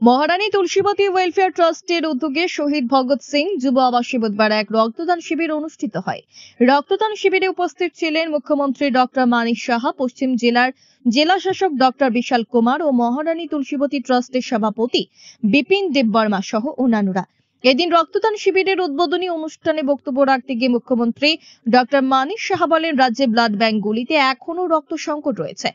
মহারানী Tulsibati welfare ট্রাস্টের উদ্যোগে শহীদ ভগৎ সিং যুব আবাসে বুধবার এক রক্তদান শিবির অনুষ্ঠিত হয়। রক্তদান শিবিরে উপস্থিত ছিলেন মুখ্যমন্ত্রী ডক্টর মানিক সাহা, পশ্চিম জেলার জেলা শাসক ডক্টর বিশাল কুমার ও মহারানী তুলসীবতী ট্রাস্টের সভাপতি বিপিন দেববর্মা সহ অন্যান্যরা। এদিন রক্তদান শিবিরের উদ্বোধনী অনুষ্ঠানে বক্তব্য রাখতে গিয়ে মুখ্যমন্ত্রী ডক্টর মানিক সাহা বলেন, রাজ্যে ব্লাড ব্যাংকগুলিতে এখনো রক্ত সংকট রয়েছে।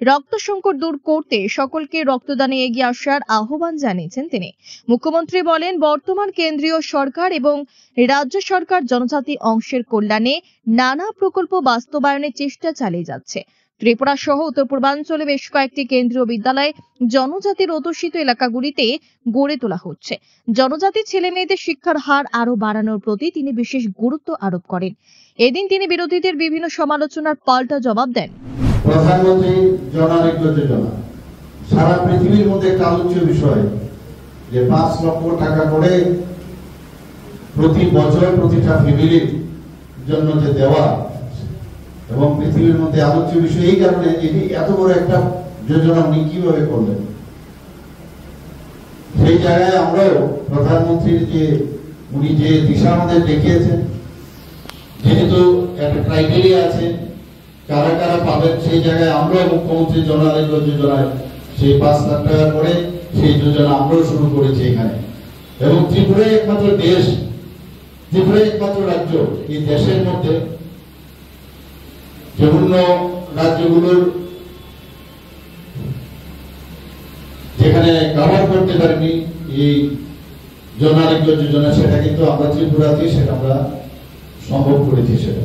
রক্ত সংকট দূর করতে সকলকে রক্তদানে এগিয়ে আসার আহ্বান জানিয়েছেন তিনি। মুখ্যমন্ত্রী বলেন, বর্তমান কেন্দ্রীয় সরকার এবং রাজ্য সরকার জনজাতি অংশের কল্যাণে নানা প্রকল্প বাস্তবায়নের চেষ্টা চালিয়ে যাচ্ছে। ত্রিপুরা সহ উত্তর পূর্বাঞ্চলে বেশ কয়েকটি কেন্দ্রীয় বিদ্যালয় জনজাতির অধ্যুষিত এলাকাগুলিতে গড়ে তোলা হচ্ছে। জনজাতি ছেলে মেয়েদের শিক্ষার হার আরো বাড়ানোর প্রতি তিনি বিশেষ গুরুত্ব আরোপ করেন। এদিন তিনি বিরোধীদের বিভিন্ন সমালোচনার পাল্টা জবাব দেন। প্রধানমন্ত্রী জন আরোগ্য যোজনা সারা পৃথিবীর মধ্যে একটা আলোচ্য বিষয়, যে 5 লক্ষ টাকা করে প্রতি বছর প্রতিটা ফ্যামিলির জন্য যে দেওয়া, এবং পৃথিবীর মধ্যে আলোচ্য বিষয় এই কারণে এত বড় একটা যোজনা উনি কিভাবে করলেন। সেই জায়গায় আমরাও প্রধানমন্ত্রীর উনি যে দিশা আমাদের দেখিয়েছেন, যেহেতু একটা ক্রাইটেরিয়া আছে কারা কারা পাবেন, সেই জায়গায় আমরাও মুখ্যমন্ত্রী জন আরোগ্য যোজনায় সেই 5 লাখ টাকা করে সেই যোজনা আমরাও শুরু করেছি এখানে। এবং ত্রিপুরাই একমাত্র দেশ, ত্রিপুরাই একমাত্র রাজ্য এই দেশের মধ্যে বিভিন্ন রাজ্যগুলোর যেখানে কভার করতে পারেনি এই জন আরোগ্য যোজনা, সেটা কিন্তু আমরা ত্রিপুরাতে সেটা আমরা সম্ভব করেছি সেটা।